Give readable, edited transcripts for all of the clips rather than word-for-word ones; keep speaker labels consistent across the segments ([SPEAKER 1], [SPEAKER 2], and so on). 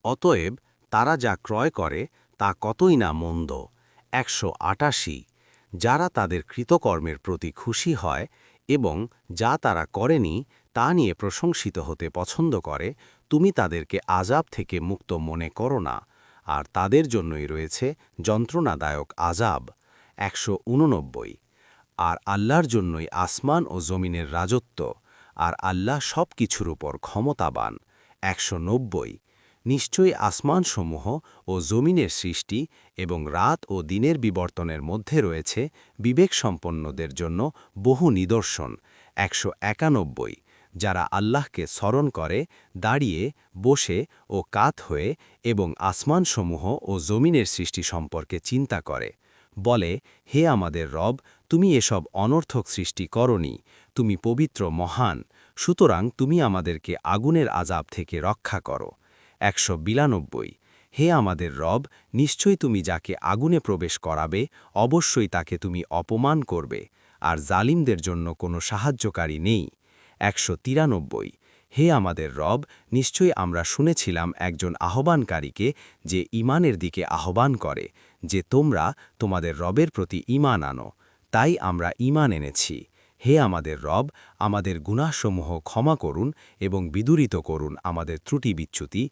[SPEAKER 1] অতএব তারা যা ক্রয় করে তা কতই না মন্দ। 188 যারা তাদের কৃতকর্মের প্রতি খুশি হয় এবং যা তারা করেনি তা নিয়ে প্রশংসিত হতে পছন্দ করে, তুমি তাদেরকে আযাব থেকে মুক্ত মনে করো না, আর তাদের জন্যই রয়েছে যন্ত্রণাদায়ক আযাব। 189 আর আল্লাহর জন্যই আসমান ও জমিনের রাজত্ব, আর আল্লাহ সব কিছুর উপর ক্ষমতাবান। 190 নিশ্চয়ই আসমানসমূহ ও জমিনের সৃষ্টি এবং রাত ও দিনের বিবর্তনের মধ্যে রয়েছে বিবেকসম্পন্নদের জন্য বহু নিদর্শন। 191 যারা আল্লাহকে স্মরণ করে দাঁড়িয়ে, বসে ও কাত হয়ে এবং আসমানসমূহ ও জমিনের সৃষ্টি সম্পর্কে চিন্তা করে, বলে, হে আমাদের রব, তুমি এসব অনর্থক সৃষ্টি করনি, তুমি পবিত্র মহান, সুতরাং তুমি আমাদেরকে আগুনের আযাব থেকে রক্ষা করো। 192 হে আমাদের রব, নিশ্চয়ই তুমি যাকে আগুনে প্রবেশ করাবে অবশ্যই তাকে তুমি অপমান করবে, আর জালিমদের জন্য কোনো সাহায্যকারী নেই। 193 হে আমাদের রব, নিশ্চয়ই আমরা শুনেছিলাম একজন আহ্বানকারীকে যে ঈমানের দিকে আহ্বান করে, যে তোমরা তোমাদের রবের প্রতি ঈমান আনো, তাই আমরা ঈমান এনেছি। হে আমাদের রব, আমাদের গুনাহসমূহ ক্ষমা করুন এবং বিদুরিত করুন আমাদের ত্রুটি বিচ্যুতি,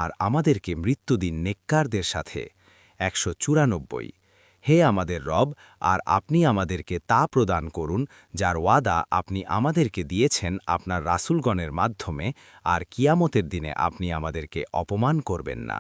[SPEAKER 1] আর আমাদেরকে মৃত্যুদিন নেককারদের সাথে। 194 হে আমাদের রব, আর আপনি আমাদেরকে তা প্রদান করুন যার ওয়াদা আপনি আমাদেরকে দিয়েছেন আপনার রাসূলগণের মাধ্যমে, আর কিয়ামতের দিনে আপনি আমাদেরকে অপমান করবেন না।